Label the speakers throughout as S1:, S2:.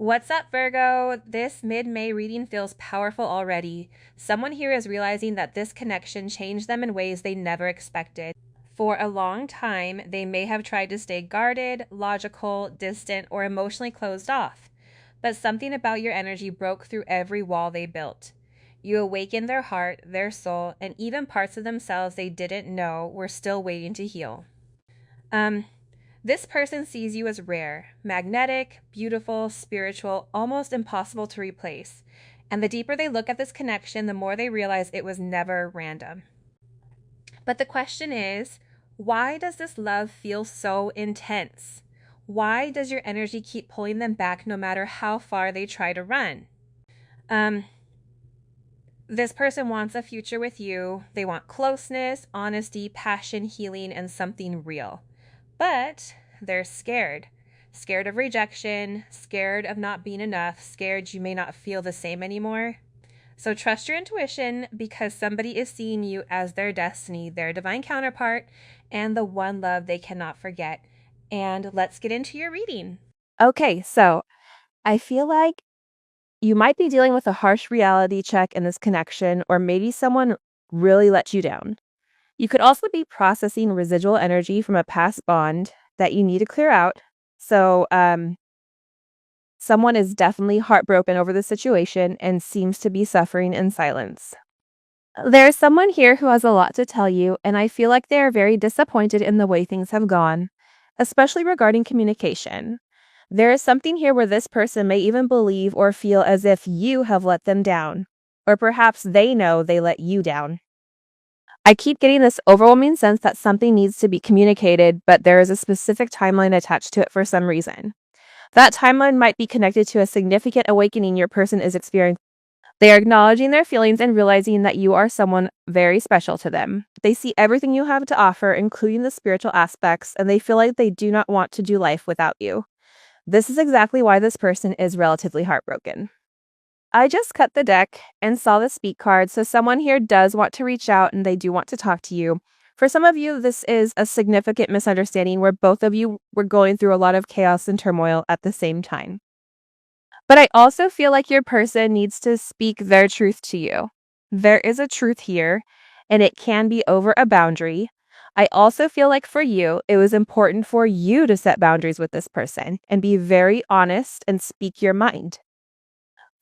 S1: What's up, Virgo? This mid-May reading feels powerful already. Someone here is realizing that this connection changed them in ways they never expected. For a long time, they may have tried to stay guarded, logical, distant, or emotionally closed off. But something about your energy broke through every wall they built. You awakened their heart, their soul, and even parts of themselves they didn't know were still waiting to heal. Um, this person sees you as rare, magnetic, beautiful, spiritual, almost impossible to replace. And the deeper they look at this connection, the more they realize it was never random. But the question is, why does this love feel so intense? Why does your energy keep pulling them back no matter how far they try to run? Um, this person wants a future with you. They want closeness, honesty, passion, healing, and something real. But they're scared. Scared of rejection, scared of not being enough, scared you may not feel the same anymore. So trust your intuition because somebody is seeing you as their destiny, their divine counterpart, and the one love they cannot forget. And let's get into your reading.
S2: Okay, so I feel like you might be dealing with a harsh reality check in this connection, or maybe someone really let you down. You could also be processing residual energy from a past bond that you need to clear out. So, someone is definitely heartbroken over the situation and seems to be suffering in silence. There's someone here who has a lot to tell you, and I feel like they are very disappointed in the way things have gone, especially regarding communication. There is something here where this person may even believe or feel as if you have let them down, or perhaps they know they let you down. I keep getting this overwhelming sense that something needs to be communicated, but there is a specific timeline attached to it for some reason. That timeline might be connected to a significant awakening your person is experiencing. They are acknowledging their feelings and realizing that you are someone very special to them. They see everything you have to offer, including the spiritual aspects, and they feel like they do not want to do life without you. This is exactly why this person is relatively heartbroken. I just cut the deck and saw the speak card, so someone here does want to reach out and they do want to talk to you. For some of you, this is a significant misunderstanding where both of you were going through a lot of chaos and turmoil at the same time. But I also feel like your person needs to speak their truth to you. There is a truth here, and it can be over a boundary. I also feel like for you, it was important for you to set boundaries with this person and be very honest and speak your mind.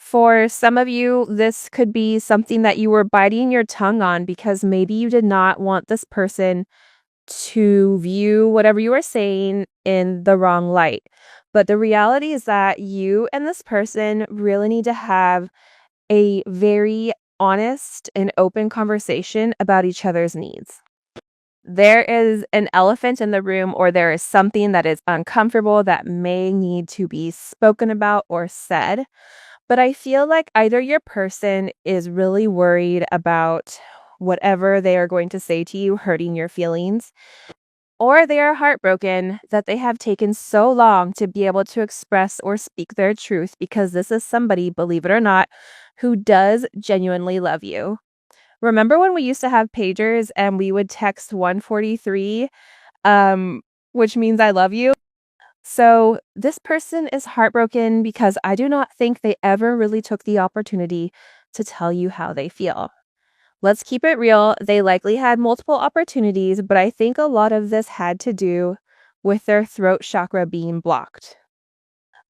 S2: For some of you, this could be something that you were biting your tongue on because maybe you did not want this person to view whatever you are saying in the wrong light. But the reality is that you and this person really need to have a very honest and open conversation about each other's needs. There is an elephant in the room, or there is something that is uncomfortable that may need to be spoken about or said. But I feel like either your person is really worried about whatever they are going to say to you hurting your feelings, or they are heartbroken that they have taken so long to be able to express or speak their truth because this is somebody, believe it or not, who does genuinely love you. Remember when we used to have pagers and we would text 143, which means I love you? So this person is heartbroken because I do not think they ever really took the opportunity to tell you how they feel. Let's keep it real. They likely had multiple opportunities, but I think a lot of this had to do with their throat chakra being blocked.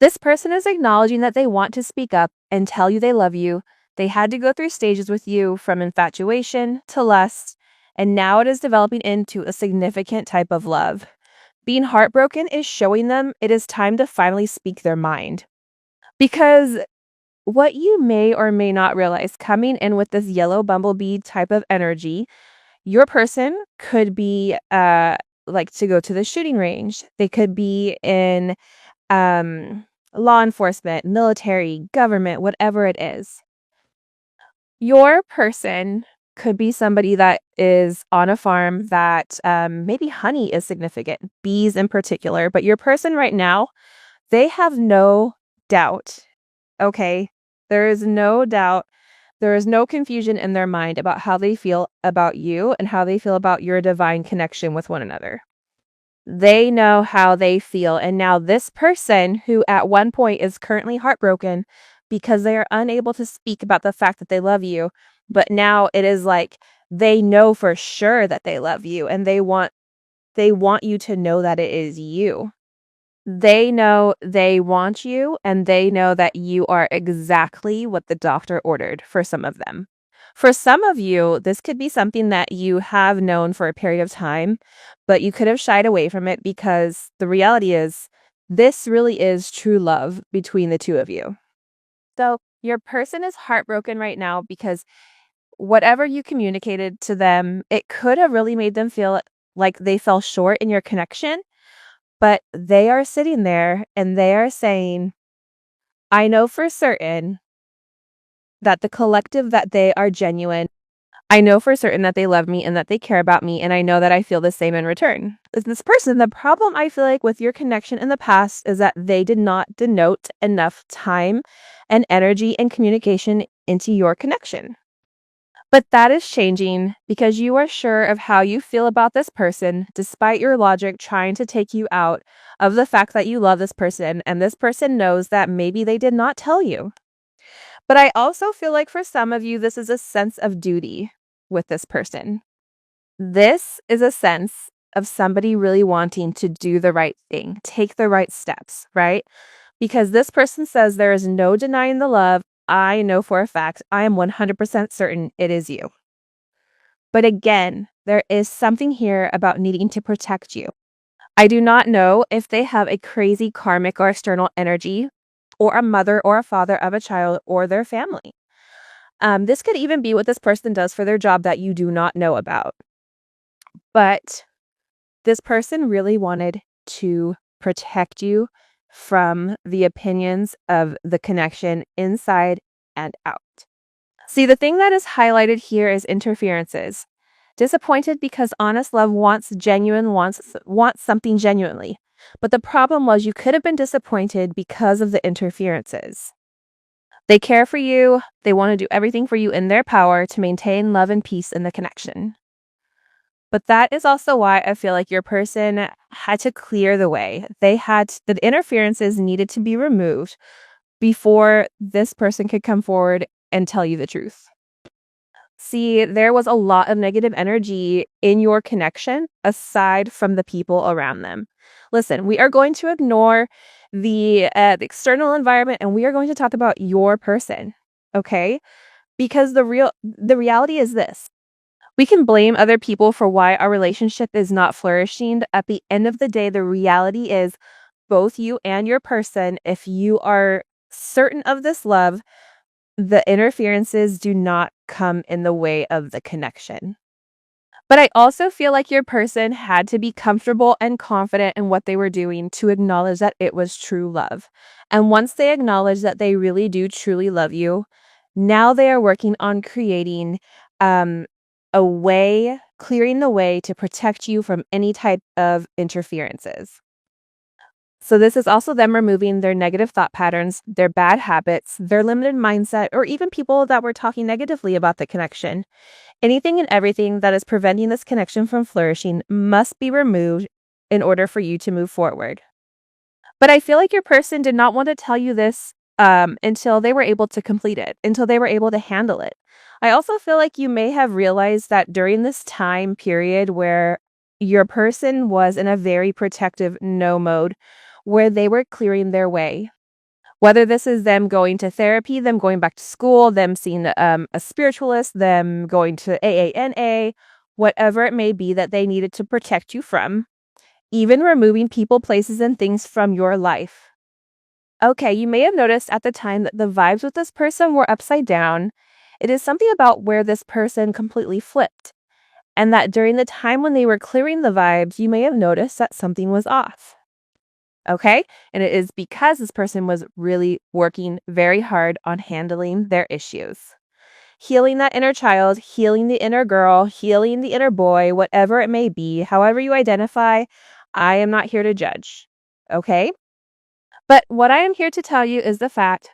S2: This person is acknowledging that they want to speak up and tell you they love you. They had to go through stages with you from infatuation to lust, and now it is developing into a significant type of love. Being heartbroken is showing them it is time to finally speak their mind. Because what you may or may not realize coming in with this yellow bumblebee type of energy, your person could be like to go to the shooting range. They could be in law enforcement, military, government, whatever it is. Your person could be somebody that is on a farm that maybe honey is significant, bees in particular, but your person right now, they have no doubt, okay? There is no doubt, there is no confusion in their mind about how they feel about you and how they feel about your divine connection with one another. They know how they feel. And now this person who at one point is currently heartbroken because they are unable to speak about the fact that they love you, but now it is like they know for sure that they love you and they want you to know that it is you. They know they want you and they know that you are exactly what the doctor ordered for some of them. For some of you, this could be something that you have known for a period of time, but you could have shied away from it because the reality is this really is true love between the two of you. So your person is heartbroken right now because whatever you communicated to them, it could have really made them feel like they fell short in your connection. But they are sitting there and they are saying, I know for certain that the collective that they are genuine. I know for certain that they love me and that they care about me, and I know that I feel the same in return. As this person, the problem I feel like with your connection in the past is that they did not denote enough time and energy and communication into your connection. But that is changing because you are sure of how you feel about this person, despite your logic trying to take you out of the fact that you love this person, and this person knows that maybe they did not tell you. But I also feel like for some of you, this is a sense of duty with this person. This is a sense of somebody really wanting to do the right thing, take the right steps, right? Because this person says there is no denying the love. I know for a fact, I am 100% certain it is you. But again, there is something here about needing to protect you. I do not know if they have a crazy karmic or external energy, or a mother or a father of a child or their family. This could even be what this person does for their job that you do not know about. But this person really wanted to protect you from the opinions of the connection inside and out. See, the thing that is highlighted here is interferences. Disappointed because honest love wants something genuinely. But the problem was you could have been disappointed because of the interferences. They care for you. They want to do everything for you in their power to maintain love and peace in the connection. But that is also why I feel like your person had to clear the way. The interferences needed to be removed before this person could come forward and tell you the truth. See, there was a lot of negative energy in your connection aside from the people around them. Listen, we are going to ignore the external environment and we are going to talk about your person, okay? Because the reality is this. We can blame other people for why our relationship is not flourishing. At the end of the day, the reality is both you and your person, if you are certain of this love, the interferences do not come in the way of the connection. But I also feel like your person had to be comfortable and confident in what they were doing to acknowledge that it was true love. And once they acknowledge that they really do truly love you, now they are working on creating clearing the way to protect you from any type of interferences. So this is also them removing their negative thought patterns, their bad habits, their limited mindset, or even people that were talking negatively about the connection. Anything and everything that is preventing this connection from flourishing must be removed in order for you to move forward. But I feel like your person did not want to tell you this until they were able to complete it, until they were able to handle it. I also feel like you may have realized that during this time period where your person was in a very protective no mode, where they were clearing their way. Whether this is them going to therapy, them going back to school, them seeing a spiritualist, them going to AANA, whatever it may be that they needed to protect you from, even removing people, places, and things from your life. Okay, you may have noticed at the time that the vibes with this person were upside down. It is something about where this person completely flipped. And that during the time when they were clearing the vibes, you may have noticed that something was off. Okay? And it is because this person was really working very hard on handling their issues. Healing that inner child, healing the inner girl, healing the inner boy, whatever it may be, however you identify, I am not here to judge. Okay? But what I am here to tell you is the fact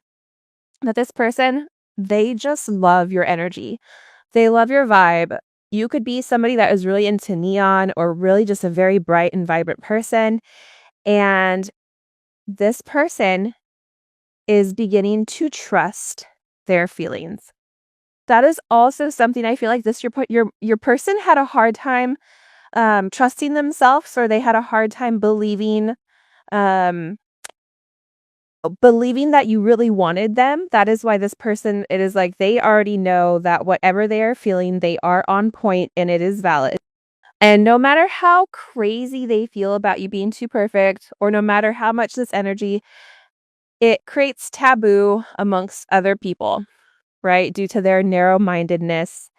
S2: that this person, they just love your energy. They love your vibe. You could be somebody that is really into neon or really just a very bright and vibrant person. And this person is beginning to trust their feelings. That is also something I feel like your person had a hard time trusting themselves, or they had a hard time um, believing that you really wanted them. That is why this person, it is like they already know that whatever they are feeling, they are on point and it is valid. And no matter how crazy they feel about you being too perfect, or no matter how much this energy, it creates taboo amongst other people, right? Due to their narrow-mindedness.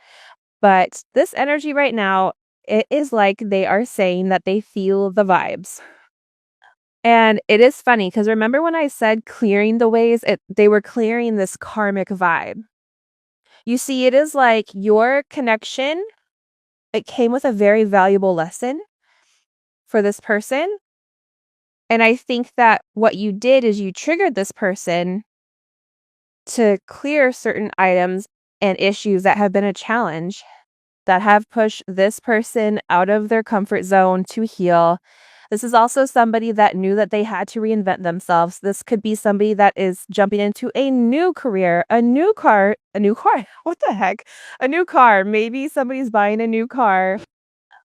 S2: But this energy right now, it is like they are saying that they feel the vibes. And it is funny because remember when I said clearing the ways, they were clearing this karmic vibe. You see, it is like your connection, it came with a very valuable lesson for this person. And I think that what you did is you triggered this person to clear certain items and issues that have been a challenge, that have pushed this person out of their comfort zone to heal. This is also somebody that knew that they had to reinvent themselves. This could be somebody that is jumping into a new career, a new car, what the heck? A new car. Maybe somebody's buying a new car.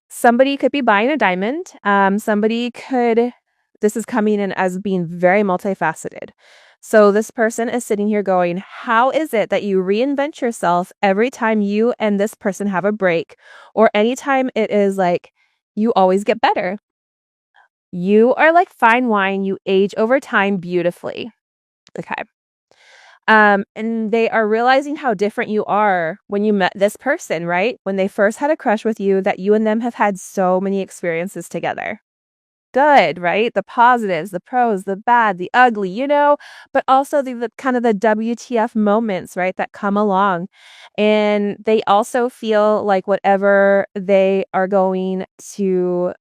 S2: Somebody could be buying a diamond. This is coming in as being very multifaceted. So this person is sitting here going, how is it that you reinvent yourself every time you and this person have a break, or anytime it is like you always get better? You are like fine wine, you age over time beautifully. Okay. And they are realizing how different you are when you met this person, right? When they first had a crush with you, that you and them have had so many experiences together. Good, right? The positives, the pros, the bad, the ugly, but also the kind of the WTF moments, right, that come along. And they also feel like whatever they are going to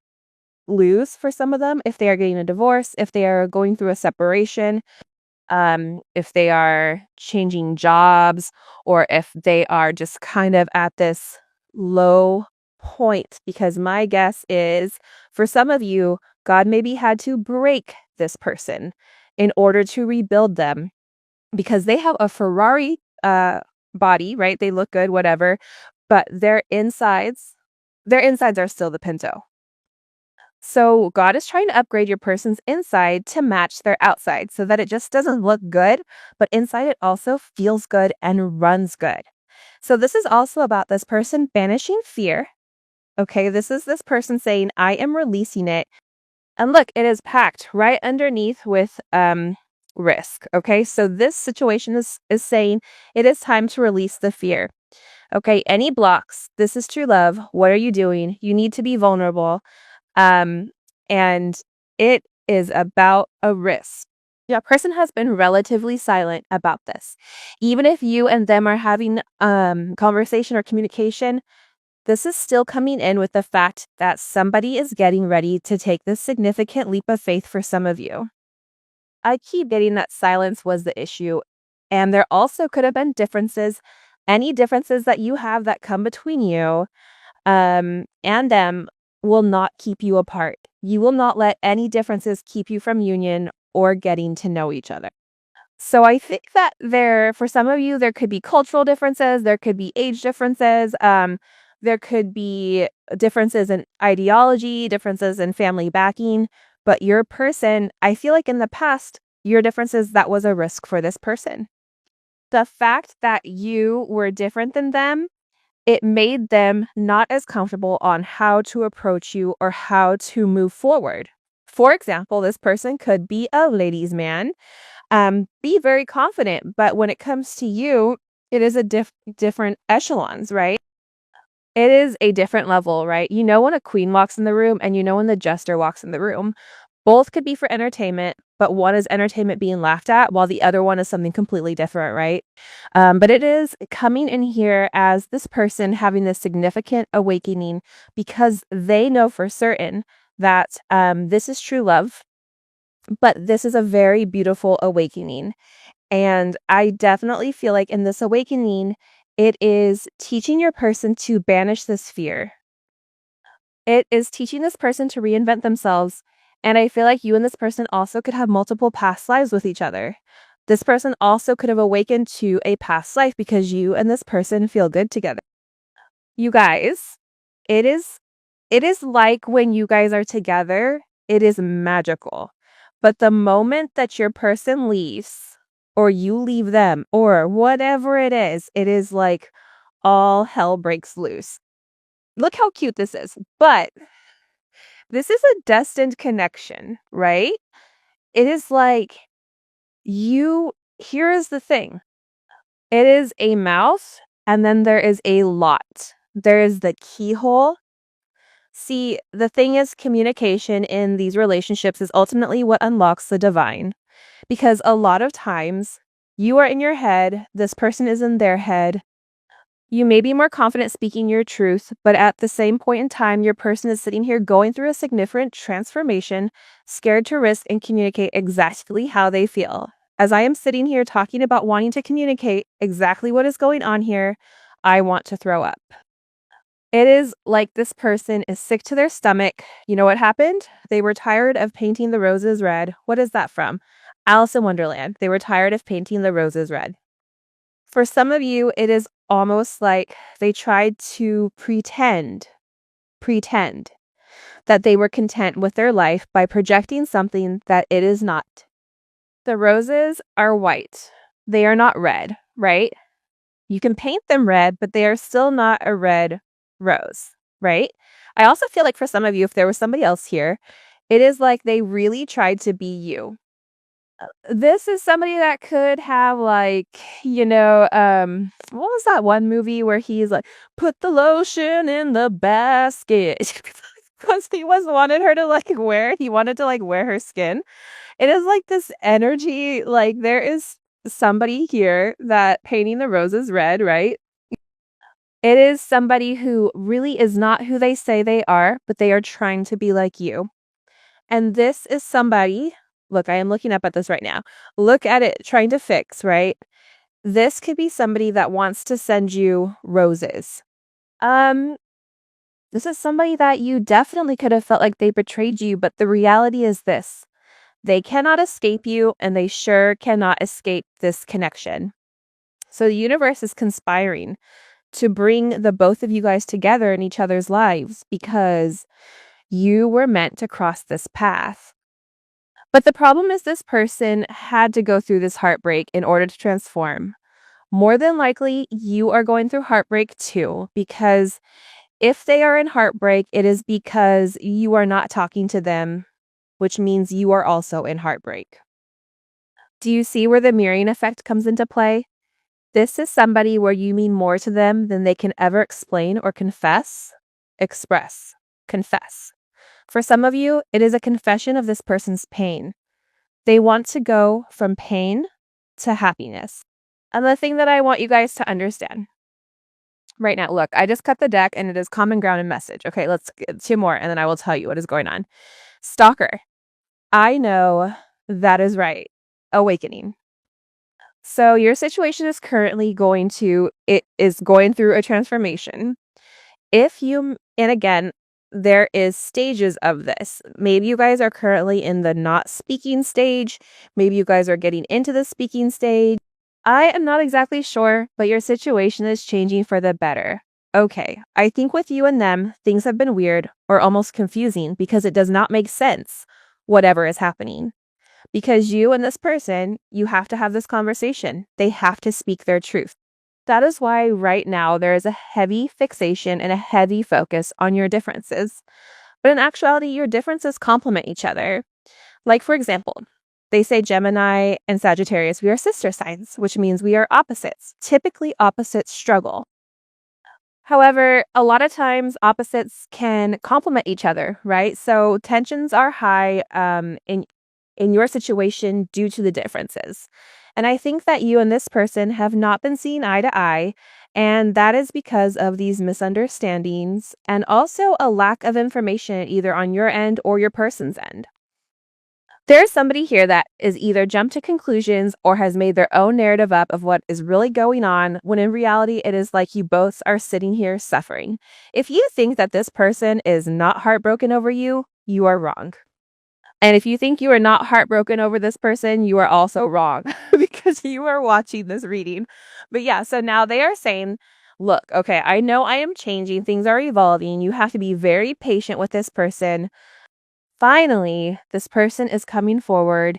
S2: lose, for some of them, if they are getting a divorce, if they are going through a separation, if they are changing jobs, or if they are just kind of at this low point. Because my guess is, for some of you, God maybe had to break this person in order to rebuild them, because they have a Ferrari body, right? They look good, whatever, but their insides are still the Pinto. So God is trying to upgrade your person's inside to match their outside, so that it just doesn't look good, but inside it also feels good and runs good. So this is also about this person banishing fear. Okay, this is this person saying, I am releasing it. And look, it is packed right underneath with risk. Okay, so this situation is saying it is time to release the fear. Okay, any blocks? This is true love. What are you doing? You need to be vulnerable. And it is about a risk. Yeah, person has been relatively silent about this. Even if you and them are having conversation or communication, this is still coming in with the fact that somebody is getting ready to take this significant leap of faith for some of you. I keep getting that silence was the issue. And there also could have been differences, any differences that you have that come between you and them will not keep you apart. You will not let any differences keep you from union or getting to know each other. So I think that for some of you, there could be cultural differences, there could be age differences, there could be differences in ideology, differences in family backing, but your person, I feel like in the past, your differences, that was a risk for this person. The fact that you were different than them, it made them not as comfortable on how to approach you or how to move forward. For example, this person could be a ladies' man, be very confident, but when it comes to you, it is a different echelons, right? It is a different level, right? You know when a queen walks in the room and you know when the jester walks in the room. Both could be for entertainment, but one is entertainment being laughed at while the other one is something completely different, right? But it is coming in here as this person having this significant awakening because they know for certain that this is true love, but this is a very beautiful awakening. And I definitely feel like in this awakening, It is teaching your person to banish this fear. It is teaching this person to reinvent themselves. And I feel like you and this person also could have multiple past lives with each other. This person also could have awakened to a past life because you and this person feel good together. You guys, it is like when you guys are together, it is magical. But the moment that your person leaves or you leave them or whatever it is like all hell breaks loose. Look how cute this is. But this is a destined connection, right? It is like here is the thing. It is a mouth and then there is a lot. There is the keyhole. See, the thing is, communication in these relationships is ultimately what unlocks the divine. Because a lot of times, you are in your head, this person is in their head. You may be more confident speaking your truth, but at the same point in time, your person is sitting here going through a significant transformation, scared to risk and communicate exactly how they feel. As I am sitting here talking about wanting to communicate exactly what is going on here, I want to throw up. It is like this person is sick to their stomach. You know what happened? They were tired of painting the roses red. What is that from? Alice in Wonderland. They were tired of painting the roses red. For some of you, it is almost like they tried to pretend that they were content with their life by projecting something that it is not. The roses are white. They are not red, right? You can paint them red, but they are still not a red rose, right? I also feel like for some of you, if there was somebody else here, it is like they really tried to be you. This is somebody that could have like, what was that one movie where he's like, put the lotion in the basket because he wanted her to like wear, he wanted to like wear her skin. It is like this energy, like there is somebody here that painting the roses red, right? It is somebody who really is not who they say they are, but they are trying to be like you. And this is somebody, look, I am looking up at this right now. Look at it, trying to fix, right? This could be somebody that wants to send you roses. This is somebody that you definitely could have felt like they betrayed you, but the reality is this. They cannot escape you, and they sure cannot escape this connection. So the universe is conspiring to bring the both of you guys together in each other's lives because you were meant to cross this path. But the problem is this person had to go through this heartbreak in order to transform. More than likely, you are going through heartbreak too, because if they are in heartbreak, it is because you are not talking to them, which means you are also in heartbreak. Do you see where the mirroring effect comes into play? This is somebody where you mean more to them than they can ever explain or confess. Express. Confess. For some of you, it is a confession of this person's pain. They want to go from pain to happiness. And the thing that I want you guys to understand right now, look, I just cut the deck and it is common ground and message. Okay, let's get 2 more and then I will tell you what is going on. Stalker. I know that is right. Awakening. So your situation is currently going through a transformation. And again, there is stages of this. Maybe you guys are currently in the not speaking stage. Maybe you guys are getting into the speaking stage. I am not exactly sure, but your situation is changing for the better. Okay, I think with you and them, things have been weird or almost confusing because it does not make sense, whatever is happening. Because you and this person, you have to have this conversation. They have to speak their truth. That is why right now there is a heavy fixation and a heavy focus on your differences. But in actuality, your differences complement each other. Like, for example, they say Gemini and Sagittarius, we are sister signs, which means we are opposites. Typically, opposites struggle. However, a lot of times opposites can complement each other, right? So tensions are high in your situation due to the differences. And I think that you and this person have not been seeing eye to eye, and that is because of these misunderstandings and also a lack of information either on your end or your person's end. There's somebody here that is either jumped to conclusions or has made their own narrative up of what is really going on, when in reality, it is like you both are sitting here suffering. If you think that this person is not heartbroken over you, you are wrong. And if you think you are not heartbroken over this person, you are also wrong because you are watching this reading. But yeah, so now they are saying, look, okay, I know I am changing, things are evolving. You have to be very patient with this person. Finally, this person is coming forward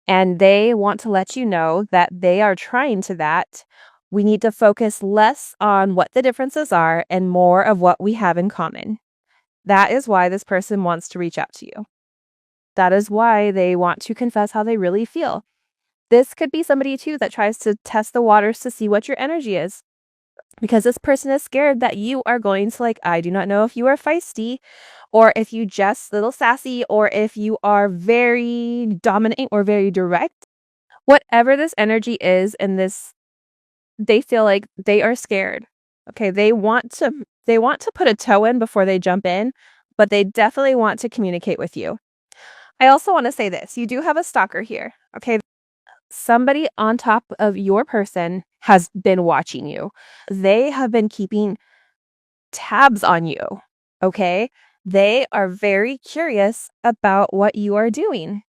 S2: and they want to let you know that they are trying to that. We need to focus less on what the differences are and more of what we have in common. That is why this person wants to reach out to you. That is why they want to confess how they really feel. This could be somebody too that tries to test the waters to see what your energy is. Because this person is scared that you are going to, like, I do not know if you are feisty or if you just little sassy or if you are very dominant or very direct. Whatever this energy is in this, they feel like they are scared. Okay, they want to put a toe in before they jump in, but they definitely want to communicate with you. I also want to say this. You do have a stalker here. Okay, somebody on top of your person has been watching you. They have been keeping tabs on you. Okay? They are very curious about what you are doing.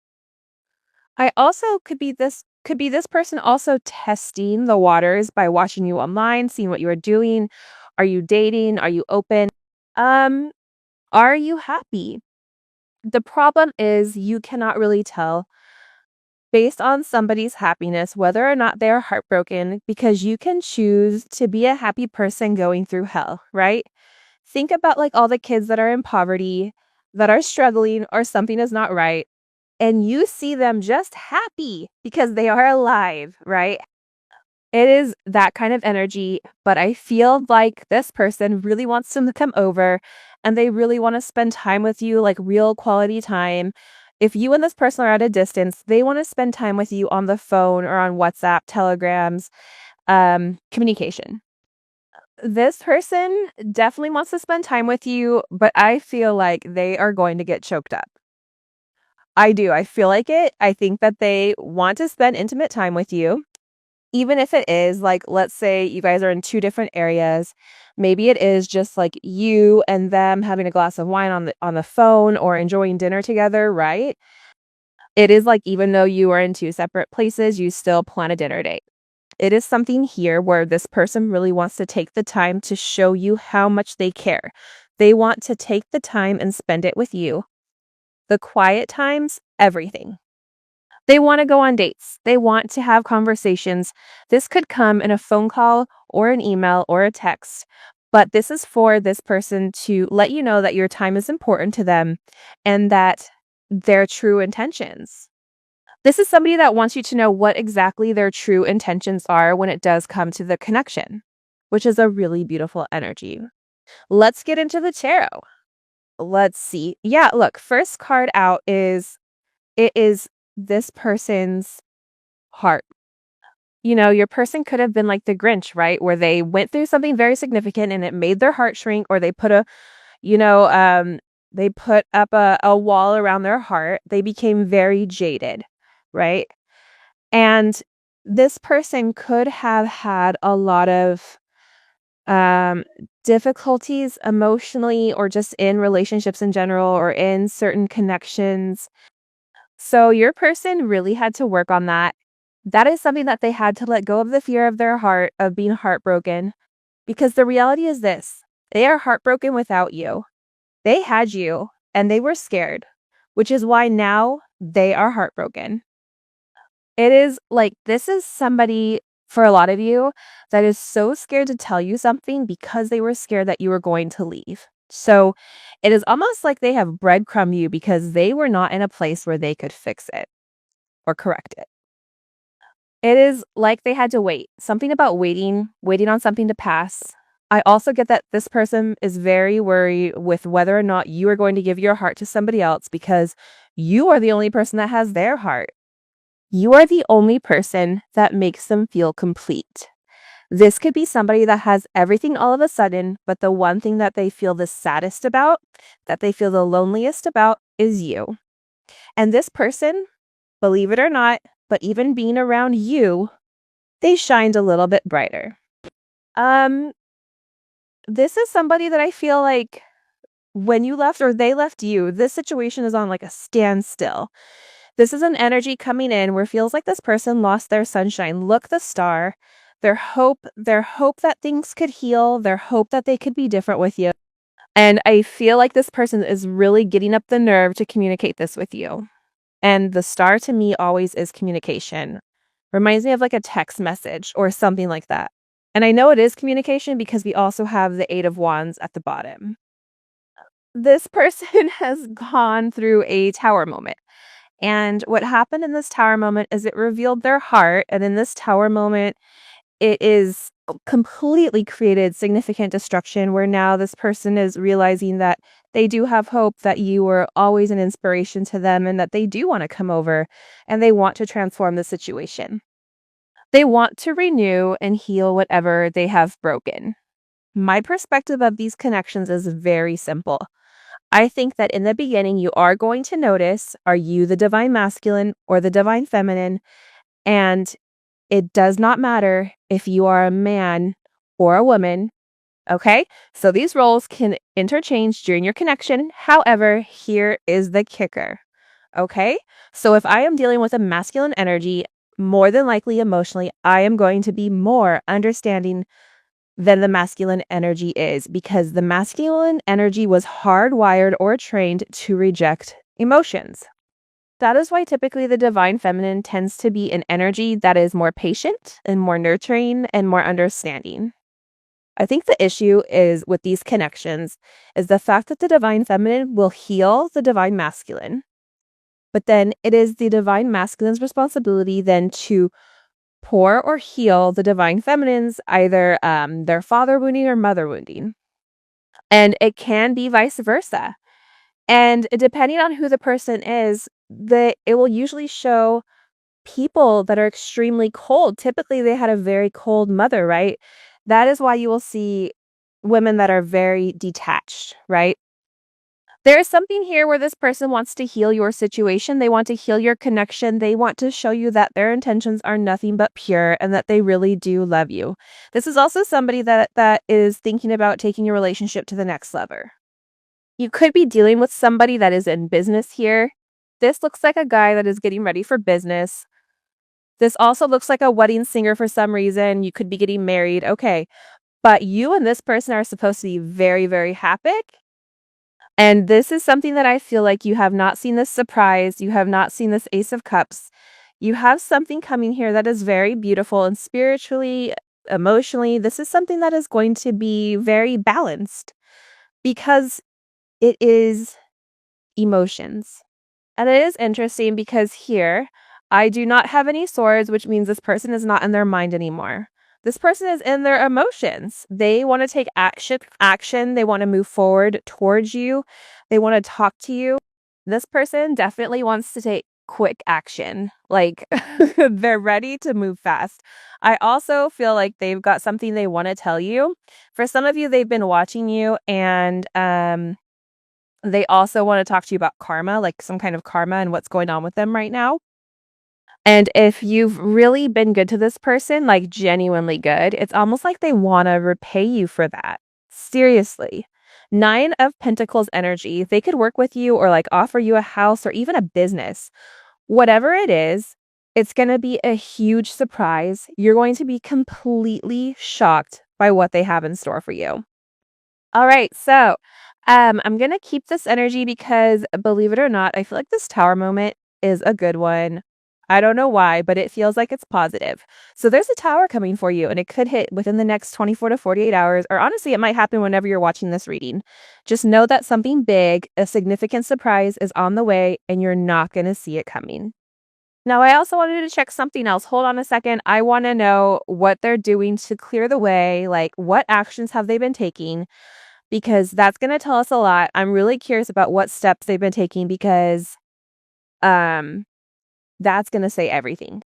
S2: I also could be this person also testing the waters by watching you online, seeing what you are doing. Are you dating? Are you open? Um, are you happy? The problem is you cannot really tell based on somebody's happiness whether or not they are heartbroken, because you can choose to be a happy person going through hell, right? Think about like all the kids that are in poverty, that are struggling or something is not right, and you see them just happy because they are alive, right? It is that kind of energy, but I feel like this person really wants to come over and they really want to spend time with you, like real quality time. If you and this person are at a distance, they want to spend time with you on the phone or on WhatsApp, telegrams, communication. This person definitely wants to spend time with you, but I feel like they are going to get choked up. I do. I feel like it. I think that they want to spend intimate time with you. Even if it is like, let's say you guys are in two different areas, maybe it is just like you and them having a glass of wine on the phone or enjoying dinner together, right? It is like, even though you are in two separate places, you still plan a dinner date. It is something here where this person really wants to take the time to show you how much they care. They want to take the time and spend it with you. The quiet times, everything. They want to go on dates. They want to have conversations. This could come in a phone call or an email or a text, but this is for this person to let you know that your time is important to them and that their true intentions. This is somebody that wants you to know what exactly their true intentions are when it does come to the connection, which is a really beautiful energy. Let's get into the tarot. Let's see. Yeah, look, first card out is it is this person's heart. You know, your person could have been like the Grinch, right? Where they went through something very significant and it made their heart shrink, or they put you know, they put up a wall around their heart. They became very jaded, right? And this person could have had a lot of um, difficulties emotionally or just in relationships in general or in certain connections. So your person really had to work on that. That is something that they had to let go of, the fear of their heart of being heartbroken, because the reality is this: they are heartbroken without you. They had you and they were scared, which is why now they are heartbroken. It is like, this is somebody for a lot of you that is so scared to tell you something because they were scared that you were going to leave. So it is almost like they have breadcrumbed you because they were not in a place where they could fix it or correct it. It is like they had to wait. Something about waiting on something to pass. I also get that this person is very worried with whether or not you are going to give your heart to somebody else, because you are the only person that has their heart. You are the only person that makes them feel complete. This could be somebody that has everything all of a sudden, but the one thing that they feel the saddest about, that they feel the loneliest about, is you. And this person, believe it or not, but even being around you, they shined a little bit brighter. This is somebody that I feel like when you left or they left you, this situation is on like a standstill. This is an energy coming in where it feels like this person lost their sunshine. Look, the star, their hope that things could heal, their hope that they could be different with you. And I feel like this person is really getting up the nerve to communicate this with you. And the star to me always is communication. Reminds me of like a text message or something like that. And I know it is communication because we also have the 8 of Wands at the bottom. This person has gone through a tower moment. And what happened in this tower moment is it revealed their heart. And in this tower moment, it is completely created significant destruction where now this person is realizing that they do have hope, that you were always an inspiration to them, and that they do want to come over and they want to transform the situation. They want to renew and heal whatever they have broken. My perspective of these connections is very simple. I think that in the beginning, you are going to notice, are you the divine masculine or the divine feminine? And it does not matter if you are a man or a woman. Okay, so these roles can interchange during your connection. However, here is the kicker. Okay, so if I am dealing with a masculine energy, more than likely emotionally, I am going to be more understanding than the masculine energy is because the masculine energy was hardwired or trained to reject emotions. That is why typically the divine feminine tends to be an energy that is more patient and more nurturing and more understanding. I think the issue is with these connections is the fact that the divine feminine will heal the divine masculine, but then it is the divine masculine's responsibility then to pour or heal the divine feminines, either their father wounding or mother wounding. And it can be vice versa. And depending on who the person is, it will usually show people that are extremely cold. Typically, they had a very cold mother, right? That is why you will see women that are very detached, right? There is something here where this person wants to heal your situation. They want to heal your connection. They want to show you that their intentions are nothing but pure and that they really do love you. This is also somebody that is thinking about taking your relationship to the next level. You could be dealing with somebody that is in business here. This looks like a guy that is getting ready for business. This also looks like a wedding singer for some reason. You could be getting married. Okay. But you and this person are supposed to be very, very happy. And this is something that I feel like you have not seen this surprise. You have not seen this Ace of Cups. You have something coming here that is very beautiful and spiritually, emotionally. This is something that is going to be very balanced because it is emotions. And it is interesting because here, I do not have any swords, which means this person is not in their mind anymore. This person is in their emotions. They want to take action. They want to move forward towards you. They want to talk to you. This person definitely wants to take quick action. Like they're ready to move fast. I also feel like they've got something they want to tell you. For some of you, they've been watching you and they also want to talk to you about karma, like some kind of karma and what's going on with them right now. And if you've really been good to this person, like genuinely good, it's almost like they want to repay you for that. Seriously. 9 of Pentacles energy. They could work with you or like offer you a house or even a business. Whatever it is, it's going to be a huge surprise. You're going to be completely shocked by what they have in store for you. All right, so I'm going to keep this energy because believe it or not, I feel like this tower moment is a good one. I don't know why, but it feels like it's positive. So there's a tower coming for you and it could hit within the next 24 to 48 hours, or honestly, it might happen whenever you're watching this reading. Just know that something big, a significant surprise is on the way and you're not going to see it coming. Now, I also wanted to check something else. Hold on a second. I want to know what they're doing to clear the way. Like, what actions have they been taking? Because that's going to tell us a lot. I'm really curious about what steps they've been taking because that's going to say everything.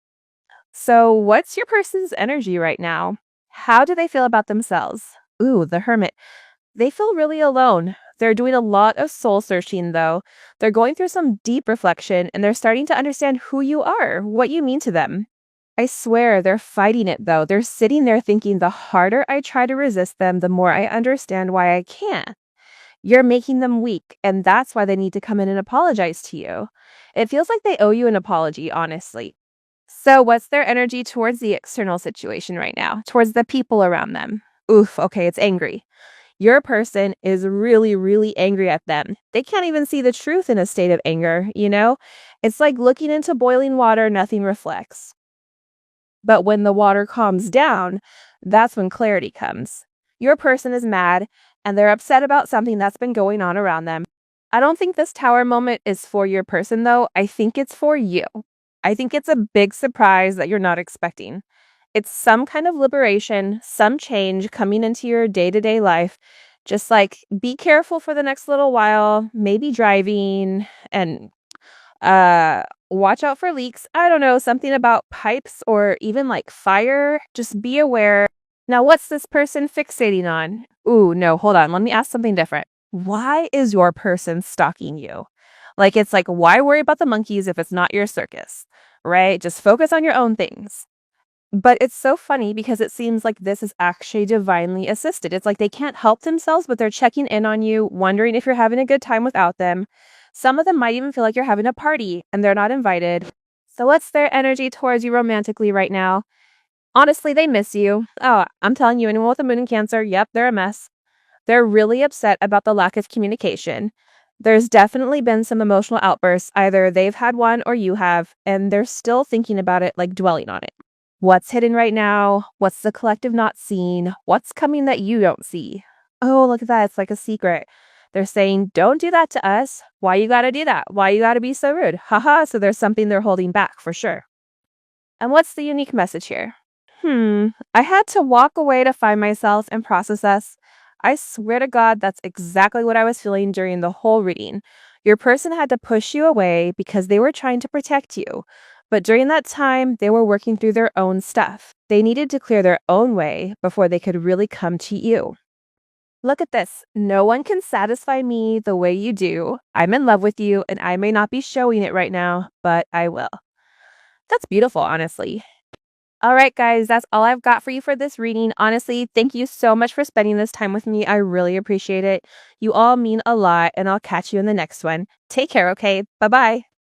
S2: So what's your person's energy right now? How do they feel about themselves? Ooh, the Hermit. They feel really alone. They're doing a lot of soul searching, though. They're going through some deep reflection and they're starting to understand who you are, what you mean to them. I swear they're fighting it, though. They're sitting there thinking the harder I try to resist them, the more I understand why I can't. You're making them weak, and that's why they need to come in and apologize to you. It feels like they owe you an apology, honestly. So, what's their energy towards the external situation right now, towards the people around them? Oof, okay, it's angry. Your person is really, really angry at them. They can't even see the truth in a state of anger, you know? It's like looking into boiling water, nothing reflects. But when the water calms down, that's when clarity comes. Your person is mad and they're upset about something that's been going on around them. I don't think this tower moment is for your person, though. I think it's for you. I think it's a big surprise that you're not expecting. It's some kind of liberation, some change coming into your day-to-day life. Just like be careful for the next little while, maybe driving and watch out for leaks. I don't know, something about pipes or even like fire. Just be aware. Now, what's this person fixating on? Ooh, no, hold on. Let me ask something different. Why is your person stalking you? Like, it's like, why worry about the monkeys if it's not your circus, right? Just focus on your own things. But it's so funny because it seems like this is actually divinely assisted. It's like they can't help themselves, but they're checking in on you, wondering if you're having a good time without them. Some of them might even feel like you're having a party and they're not invited. So what's their energy towards you romantically right now? Honestly, they miss you. Oh, I'm telling you, anyone with a moon in Cancer, yep, they're a mess. They're really upset about the lack of communication. There's definitely been some emotional outbursts. Either they've had one or you have, and they're still thinking about it, like dwelling on it. What's hidden right now? What's the collective not seeing? What's coming that you don't see? Oh, look at that. It's like a secret. They're saying, don't do that to us. Why you gotta do that? Why you gotta be so rude? Haha, so there's something they're holding back for sure. And what's the unique message here? I had to walk away to find myself and process this. I swear to God, that's exactly what I was feeling during the whole reading. Your person had to push you away because they were trying to protect you. But during that time, they were working through their own stuff. They needed to clear their own way before they could really come to you. Look at this. No one can satisfy me the way you do. I'm in love with you, and I may not be showing it right now, but I will. That's beautiful, honestly. All right, guys, that's all I've got for you for this reading. Honestly, thank you so much for spending this time with me. I really appreciate it. You all mean a lot, and I'll catch you in the next one. Take care, okay? Bye-bye.